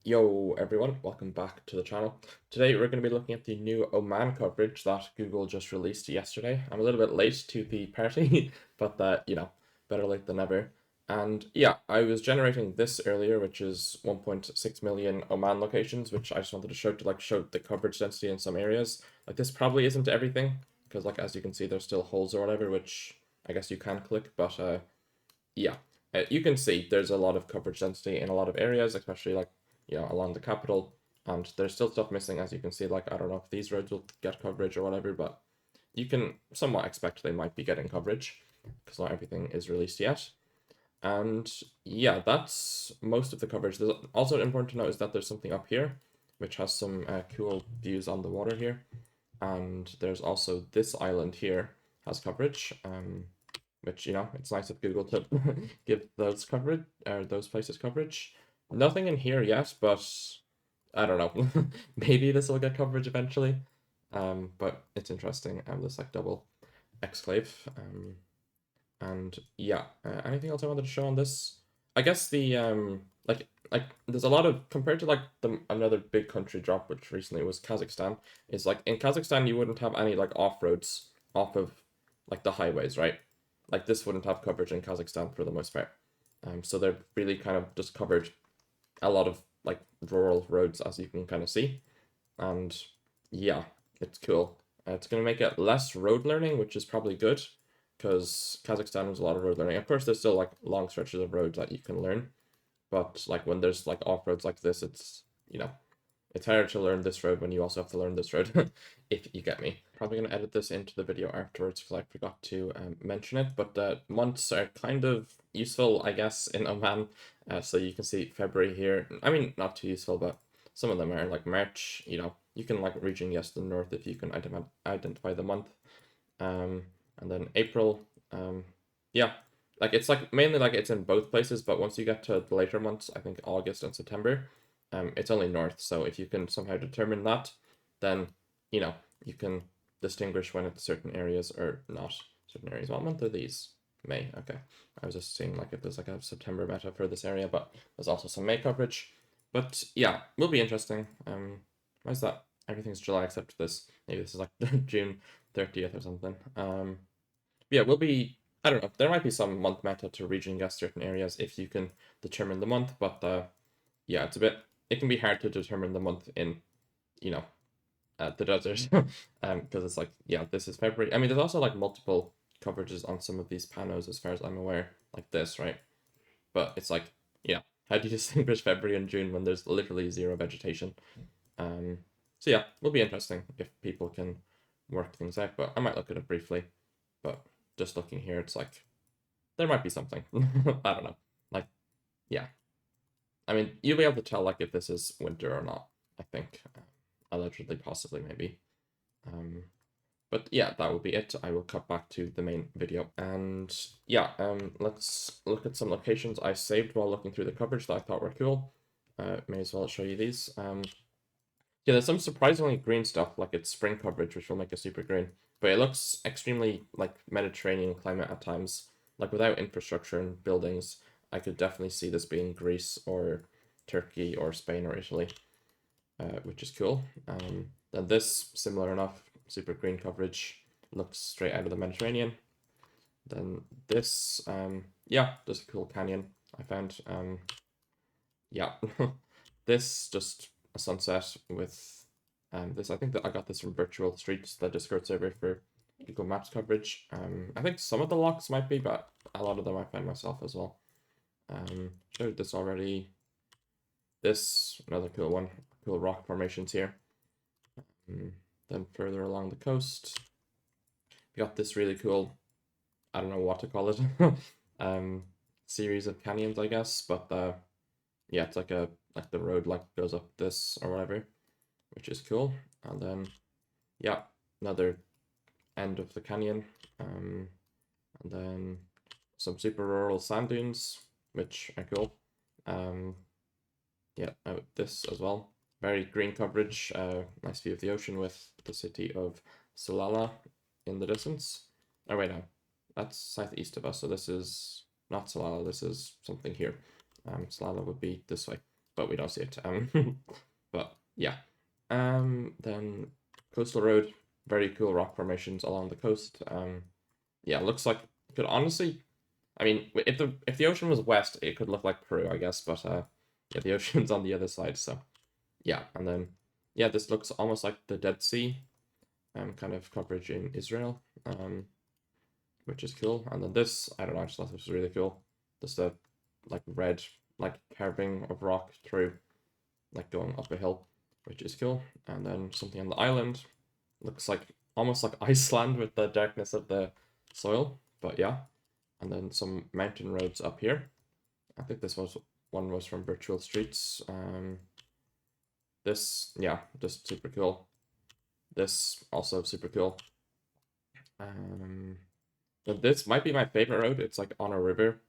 Yo everyone, welcome back to the channel. Today we're going to be looking at the new Oman coverage that Google just released yesterday. I'm a little bit late to the party, but better late than never. And yeah, I was generating this earlier, which is 1.6 million Oman locations, which I just wanted to show the coverage density in some areas. Like this probably isn't everything, because like as you can see, there's still holes or whatever, which I guess you can click, but yeah, you can see there's a lot of coverage density in a lot of areas, especially like along the capital. And there's still stuff missing, as you can see. Like I don't know if these roads will get coverage or whatever, but you can somewhat expect they might be getting coverage because not everything is released yet. And yeah, that's most of the coverage. There's also important to note is that there's something up here, which has some cool views on the water here. And there's also this island here has coverage. Which it's nice of Google to give those coverage or those places coverage. Nothing in here yet, but I don't know. Maybe this will get coverage eventually. But it's interesting. This like double exclave. And yeah, anything else I wanted to show on this? I guess the like there's a lot of compared to like the another big country drop which recently was Kazakhstan. Is like in Kazakhstan you wouldn't have any like off roads off of like the highways, right? Like this wouldn't have coverage in Kazakhstan for the most part. So they're really kind of just covered a lot of like rural roads as you can kind of see, and yeah, it's cool. It's gonna make it less road learning, which is probably good, because Kazakhstan was a lot of road learning. Of course, there's still like long stretches of roads that you can learn, but like when there's like off roads like this, it's harder to learn this road when you also have to learn this road, if you get me. Probably going to edit this into the video afterwards because I forgot to mention it, but the months are kind of useful, I guess, in Oman. So you can see February here. I mean, not too useful, but some of them are like March, you can like region yes the north if you can identify the month. And then April, yeah, like it's like mainly like it's in both places, but once you get to the later months, I think August and September, it's only north. So if you can somehow determine that, then you know you can distinguish when it's certain areas or not certain areas. What month are these? May. Okay, I was just seeing like if there's like a September meta for this area, but there's also some May coverage. But yeah, will be interesting. Why is that? Everything's July except this. Maybe this is like June 30th or something. Yeah, will be. I don't know. There might be some month meta to region guess certain areas if you can determine the month, but yeah, it's a bit. It can be hard to determine the month in you know the desert, because it's like yeah, this is February. I mean, there's also like multiple coverages on some of these panos as far as I'm aware, like this, right? But it's like how do you distinguish February and June when there's literally zero vegetation? Um, so yeah, will be interesting if people can work things out. But I might look at it briefly. But just looking here, it's like there might be something. I don't know. Like yeah, I mean you'll be able to tell like if this is winter or not. I think allegedly, possibly, maybe. Um, but yeah, that will be it. I will cut back to the main video. And yeah, let's look at some locations I saved while looking through the coverage that I thought were cool. May as well show you these. Yeah, there's some surprisingly green stuff, like it's spring coverage, which will make it super green. But it looks extremely like Mediterranean climate at times. Like without infrastructure and buildings, I could definitely see this being Greece or Turkey or Spain or Italy, which is cool. Then this, similar enough, super green coverage, looks straight out of the Mediterranean. Then this, yeah, just a cool canyon I found. Yeah, this just a sunset with this. I think that I got this from Virtual Streets, the Discord server for Google Maps coverage. I think some of the locks might be, but a lot of them I found myself as well. Showed this already. This another cool one, cool rock formations here. Then further along the coast, we got this really cool. I don't know what to call it. um, series of canyons, I guess, but yeah, it's like the road like goes up this or whatever, which is cool. And then yeah, another end of the canyon. And then some super rural sand dunes, which are cool. Yeah, this as well. Very green coverage. Nice view of the ocean with the city of Salalah in the distance. Oh wait, no, that's southeast of us. So this is not Salalah. This is something here. Salalah would be this way. but we don't see it. But yeah. Then coastal road, very cool rock formations along the coast. Yeah, looks like it could honestly. I mean, if the ocean was west, it could look like Peru, I guess. But yeah, the ocean's on the other side, so yeah. And then yeah, this looks almost like the Dead Sea, kind of coverage in Israel, which is cool. And then this, I don't know, I just thought this was really cool. Just a like red like carving of rock through, like going up a hill, which is cool. And then something on the island, looks like almost like Iceland with the darkness of the soil, but yeah. And then some mountain roads up here. I think this one was from Virtual Streets. This, yeah, just super cool. This also super cool. But this might be my favorite road. It's like on a river,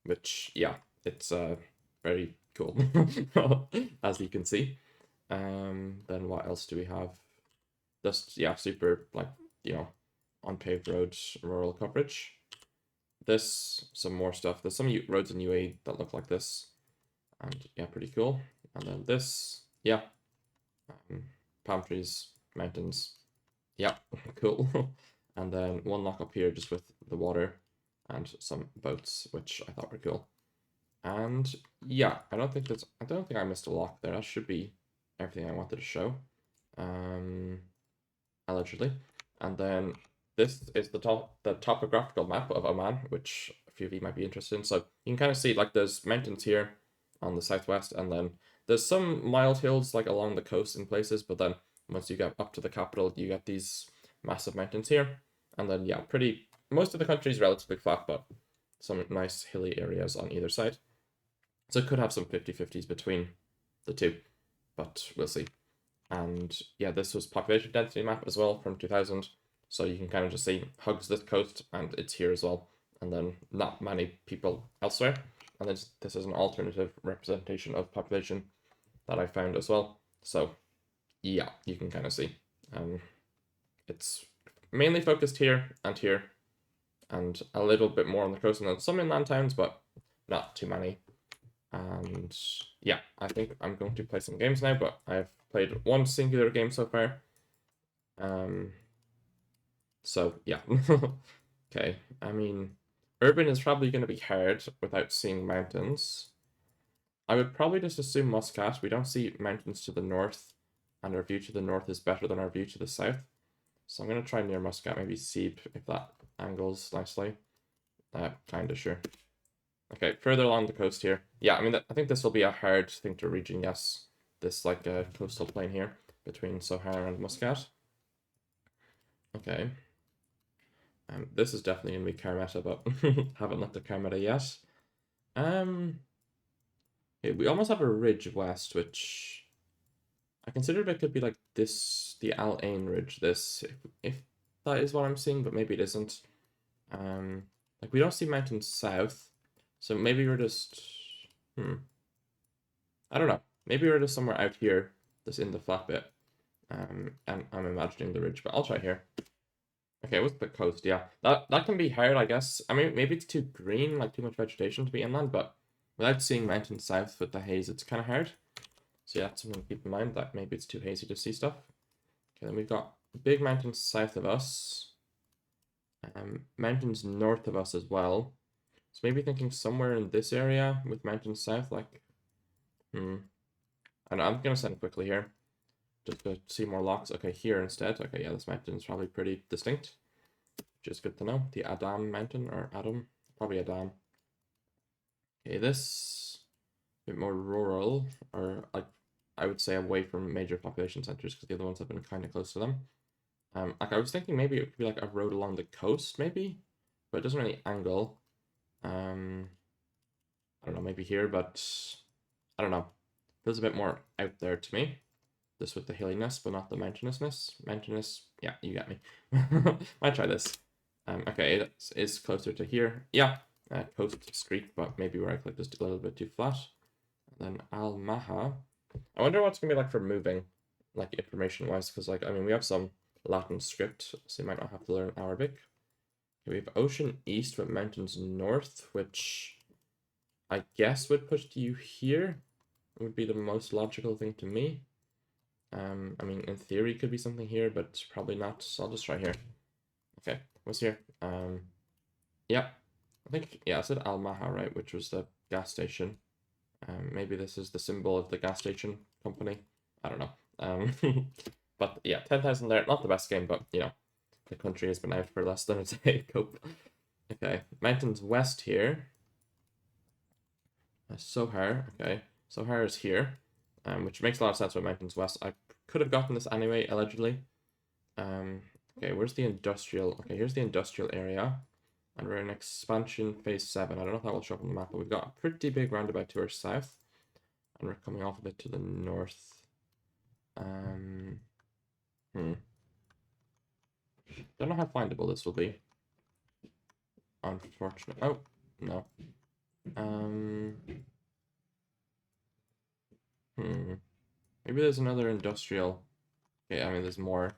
which yeah, it's very cool, as you can see. Then what else do we have? Just yeah, super like unpaved roads, rural coverage. This, some more stuff. There's some roads in UAE that look like this, and yeah, pretty cool. And then this, yeah, palm trees, mountains, yeah, cool. And then one lock up here just with the water and some boats, which I thought were cool. And yeah, I don't think I missed a lock there. That should be everything I wanted to show. Allegedly. And then this is the topographical map of Oman, which a few of you might be interested in. So you can kind of see like there's mountains here on the southwest, and then there's some mild hills like along the coast in places, but then once you get up to the capital, you get these massive mountains here. And then yeah, most of the country is relatively flat, but some nice hilly areas on either side. So it could have some 50-50s between the two, but we'll see. And yeah, this was population density map as well from 2000. So you can kind of just see hugs this coast, and it's here as well. And then not many people elsewhere. And then this is an alternative representation of population that I found as well. So yeah, you can kind of see. It's mainly focused here, and a little bit more on the coast, and then some inland towns, but not too many. And yeah, I think I'm going to play some games now, but I've played one singular game so far. So yeah. Okay, I mean, urban is probably going to be hard without seeing mountains. I would probably just assume Muscat. We don't see mountains to the north, and our view to the north is better than our view to the south. So I'm going to try near Muscat, maybe Seeb, if that angles nicely. Kind of sure. Okay, further along the coast here. Yeah, I mean, I think this will be a hard thing to region, yes. This, like, coastal plain here between Sohar and Muscat. Okay. This is definitely going to be Karmetta, but haven't looked at Karmetta yet. We almost have a ridge west, which I considered it could be like this, the Al Ain Ridge, this, if that is what I'm seeing, but maybe it isn't. Like, we don't see mountains south, so maybe we're just, I don't know. Maybe we're just somewhere out here, just in the flat bit. And I'm imagining the ridge, but I'll try here. Okay, what's the coast? Yeah, that can be hard, I guess. I mean, maybe it's too green, like too much vegetation to be inland, but without seeing mountains south with the haze, it's kind of hard. So yeah, that's something to keep in mind, that maybe it's too hazy to see stuff. Okay, then we've got big mountains south of us. Mountains north of us as well. So maybe thinking somewhere in this area with mountains south, like, I know, I'm gonna send quickly here, just to see more locks. Okay, here instead. Okay, yeah, this mountain is probably pretty distinct, which is good to know. The Adam Mountain, or Adam, probably Adam. Okay, this a bit more rural, or like I would say away from major population centers, because the other ones have been kind of close to them. Like I was thinking maybe it could be like a road along the coast, maybe, but it doesn't really angle. I don't know, maybe here, but I don't know. Feels a bit more out there to me. This with the hilliness, but not the mountainousness. Mountainous, yeah, you get me. Might try this. Okay, it is closer to here. Yeah, coast street, but maybe where I click just a little bit too flat. And then Al Maha. I wonder what's gonna be like for moving, like information wise, because like I mean we have some Latin script, so you might not have to learn Arabic. Okay, we have ocean east with mountains north, which I guess would push you here. Would be the most logical thing to me. I mean, in theory, could be something here, but probably not. So I'll just try here. Okay, what's here? Yeah, I think, yeah, I said Almaha, right, which was the gas station. Maybe this is the symbol of the gas station company. I don't know. But yeah, 10,000 there. Not the best game, but you know, the country has been out for less than a day. Cope. Okay, mountains west here. Sohar. Okay, Sohar is here, which makes a lot of sense with mountains west. I could have gotten this anyway, allegedly. Okay, where's the industrial? Okay, here's the industrial area. And we're in expansion phase 7. I don't know if that will show up on the map, but we've got a pretty big roundabout to our south. And we're coming off of it to the north. Don't know how findable this will be. Unfortunate. Oh, no. Maybe there's another industrial. Okay, I mean, there's more.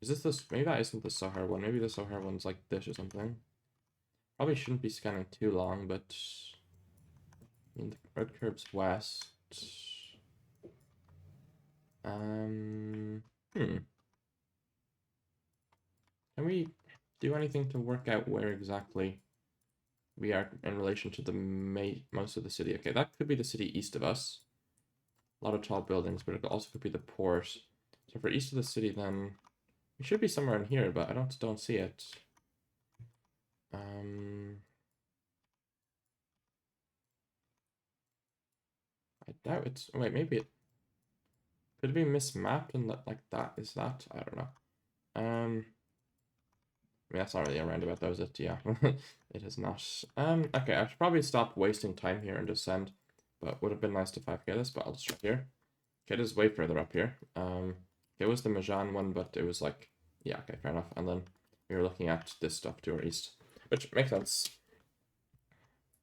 Is this? Maybe that isn't the Sahar one. Maybe the Sahar one's like this or something. Probably shouldn't be scanning too long, but I mean, the road curbs west. Can we do anything to work out where exactly we are in relation to the most of the city? Okay, that could be the city east of us. A lot of tall buildings, but it also could be the port. So for east of the city, then we should be somewhere in here, but I don't see it. I doubt it's. Wait, maybe it could be mismapped and that, like that is that. I don't know. I mean, that's not really a roundabout, though, is it? Yeah, it is not. Okay, I should probably stop wasting time here and just send, but would have been nice to 5K this, but I'll just try here. Okay, it is way further up here. It was the Majan one, but it was like, yeah, okay, fair enough. And then we were looking at this stuff to our east, which makes sense.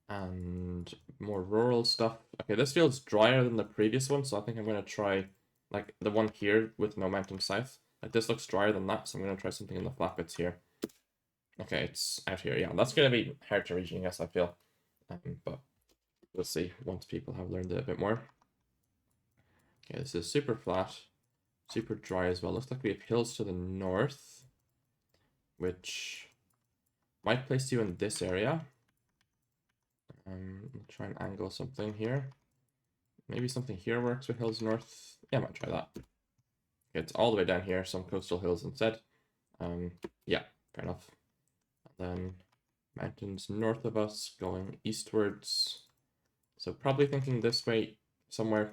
And more rural stuff. Okay, this feels drier than the previous one, so I think I'm going to try, like, the one here with no mountain south. Like, this looks drier than that, so I'm going to try something in the flat bits here. Okay, it's out here, yeah. That's going to be hard to reach, I guess, I feel. But we'll see once people have learned it a bit more. Okay, this is super flat, super dry as well. Looks like we have hills to the north, which might place you in this area. I'll try and angle something here. Maybe something here works with hills north. Yeah, I might try that. Okay, it's all the way down here, some coastal hills instead. Yeah, fair enough. And then mountains north of us going eastwards. So probably thinking this way somewhere,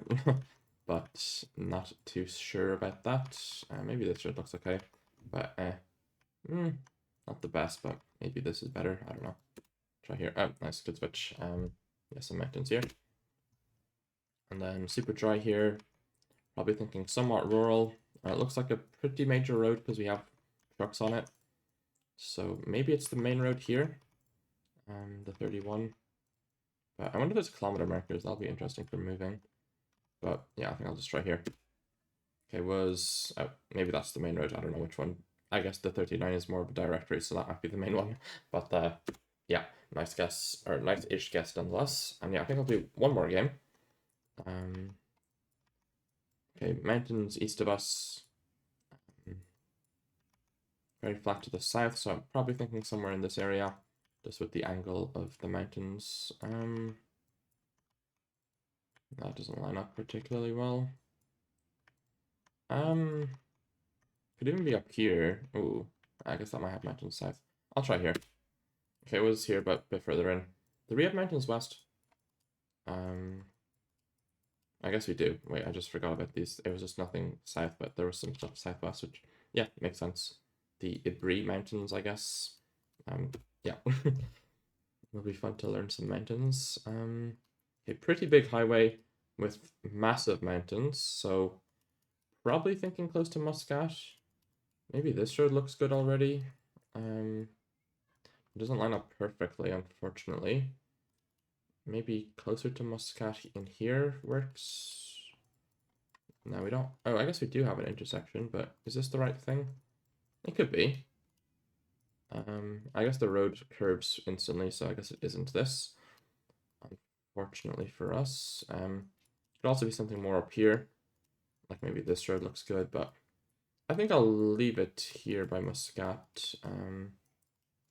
but not too sure about that. Maybe this road looks okay, but not the best, but maybe this is better. I don't know. Try here. Oh, nice, good switch. Yeah, some mountains here. And then super dry here. Probably thinking somewhat rural. It looks like a pretty major road because we have trucks on it. So maybe it's the main road here. The 31. But I wonder if there's kilometer markers. That'll be interesting for moving. But yeah, I think I'll just try here. Okay, oh, maybe that's the main road. I don't know which one. I guess the 39 is more of a directory, so that might be the main one. But yeah, nice guess, or nice-ish guess nonetheless. And yeah, I think I'll do one more game. Okay, mountains east of us. Very flat to the south, so I'm probably thinking somewhere in this area, just with the angle of the mountains. That doesn't line up particularly well. Could even be up here. Ooh, I guess that might have mountains south. I'll try here. Okay, it was here, but a bit further in. Do we have mountains west? I guess we do. Wait, I just forgot about these. It was just nothing south, but there was some stuff southwest, which, yeah, makes sense. The Ibri Mountains, I guess. Yeah. It'll be fun to learn some mountains. A pretty big highway with massive mountains, so probably thinking close to Muscat. Maybe this road looks good already. It doesn't line up perfectly, unfortunately. Maybe closer to Muscat in here works. No, we don't. Oh, I guess we do have an intersection, but is this the right thing? It could be. I guess the road curves instantly, so I guess it isn't this. fortunately for us. Could also be something more up here, like maybe this road looks good, but I think I'll leave it here by Muscat.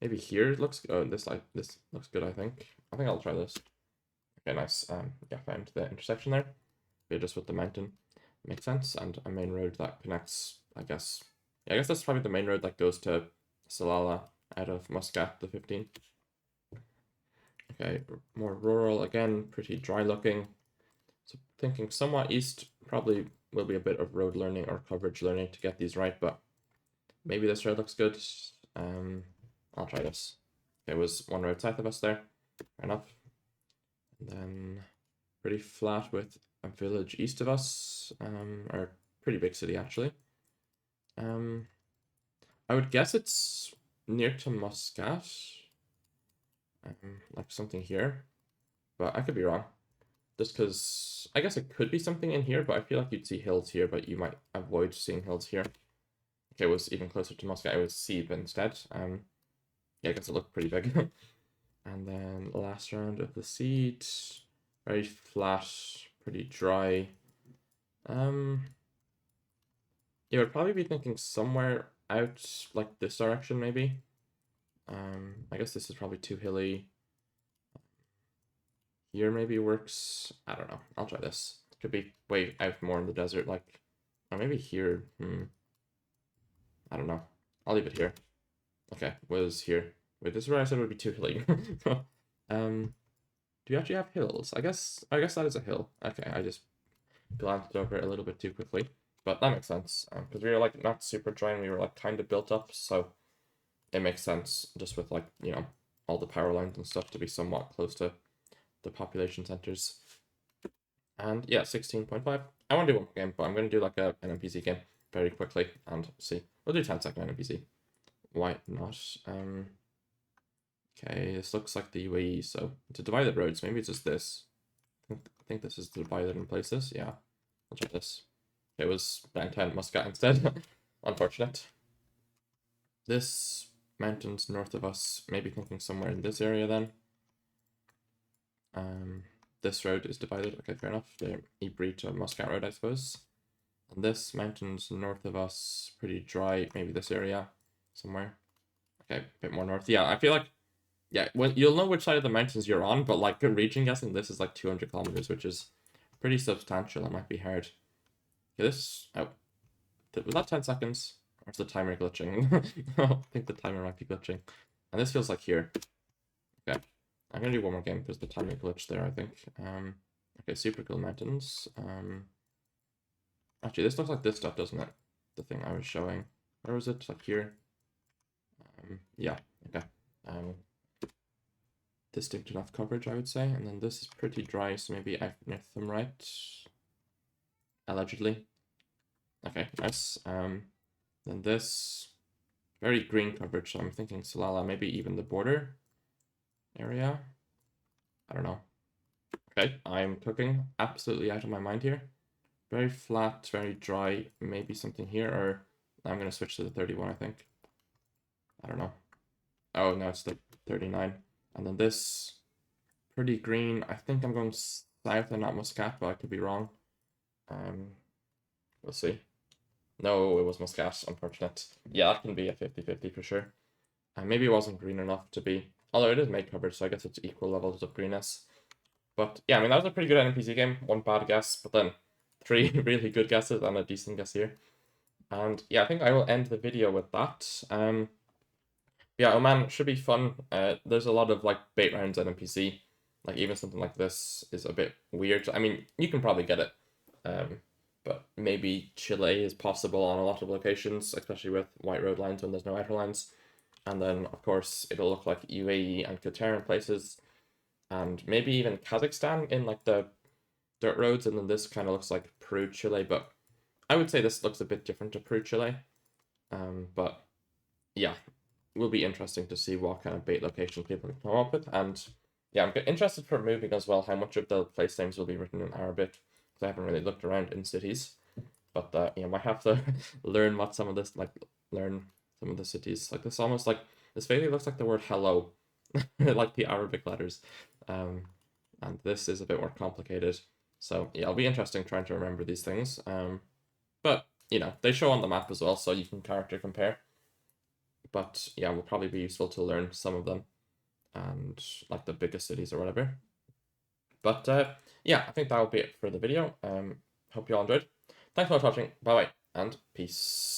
Maybe here it looks. Oh, this looks good. I think I'll try this. Okay, nice. Yeah, found the intersection there. Yeah, just with the mountain, makes sense, and a main road that connects. I guess. Yeah, I guess that's probably the main road that goes to Salala out of Muscat, the 15. Okay, more rural again, pretty dry looking. So thinking somewhat east, probably will be a bit of road learning or coverage learning to get these right, but maybe this road looks good. I'll try this. There was one road south of us there, fair enough. And then pretty flat with a village east of us, or pretty big city actually. I would guess it's near to Muscat, like something here, but I could be wrong. Just because I guess it could be something in here, but I feel like you'd see hills here, but you might avoid seeing hills here. Okay, it was even closer to Muscat. It was Seeb instead. Yeah, I guess it looked pretty big. And then the last round of the seed, very flat, pretty dry. You would probably be thinking somewhere out like this direction, maybe. I guess this is probably too hilly. Here maybe works. I don't know. I'll try this. Could be way out more in the desert, like, or maybe here. I don't know. I'll leave it here. Okay, was here. Wait, this is where I said it would be too hilly. Do you actually have hills? I guess that is a hill. Okay, I just glanced over it a little bit too quickly, but that makes sense because we were like not super dry and we were like kind of built up, so it makes sense just with like all the power lines and stuff to be somewhat close to the population centers. And yeah, 16.5. I want to do one more game, but I'm going to do like an NPC game very quickly and see. We'll do 10-second NPC. Why not? Okay, this looks like the UAE, so to divided roads, maybe it's just this. I think this is divided in places. Yeah, I'll try this. It was downtown Muscat instead. Unfortunate. This mountains north of us, maybe thinking somewhere in this area then. This road is divided. Okay, fair enough. The Ibri to Muscat Road, I suppose. And this mountains north of us, pretty dry. Maybe this area somewhere. Okay, a bit more north. Yeah, I feel like, yeah, you'll know which side of the mountains you're on, but like region guessing, this is like 200 kilometers, which is pretty substantial. It might be hard. Okay, this, oh, was that 10 seconds? Or is the timer glitching? I think the timer might be glitching. And this feels like here. Okay. I'm gonna do one more game because the timing glitched there, I think. Okay, super cool mountains. Actually, this looks like this stuff, doesn't it? The thing I was showing. Where was it? Like here. Yeah. Okay. Distinct enough coverage, I would say. And then this is pretty dry, so maybe I've nicked them right. Allegedly. Okay, nice. Then this very green coverage, so I'm thinking Salala, maybe even the border area. I don't know. Okay, I'm cooking absolutely out of my mind here. Very flat, very dry, maybe something here, or I'm gonna switch to the 31, I think. I don't know. Oh, no, it's the 39. And then this, pretty green. I think I'm going south and not Muscat, but I could be wrong. We'll see. No, it was Muscat, unfortunate. Yeah, that can be a 50-50 for sure. And maybe it wasn't green enough to be, although it is made coverage, so I guess it's equal levels of greenness. But yeah, I mean, that was a pretty good NPC game. One bad guess, but then 3 really good guesses and a decent guess here. And yeah, I think I will end the video with that. Yeah, Oman should be fun. There's a lot of like bait rounds at NPC. Like even something like this is a bit weird. I mean, you can probably get it. But maybe Chile is possible on a lot of locations, especially with white road lines when there's no outer lines. And then, of course, it'll look like UAE and Qatar in places. And maybe even Kazakhstan in like the dirt roads. And then this kind of looks like Peru, Chile. But I would say this looks a bit different to Peru, Chile. But yeah, it will be interesting to see what kind of bait locations people can come up with. And yeah, I'm interested for moving as well, how much of the place names will be written in Arabic. I haven't really looked around in cities, but yeah, might have to learn what some of this learn some of the cities. Like this almost like this vaguely looks like the word hello, like the Arabic letters. and this is a bit more complicated. So yeah, it'll be interesting trying to remember these things. But you know, they show on the map as well, so you can character compare. But yeah, will probably be useful to learn some of them and like the biggest cities or whatever. But yeah, I think that will be it for the video. Hope you all enjoyed. Thanks for watching. Bye bye and peace.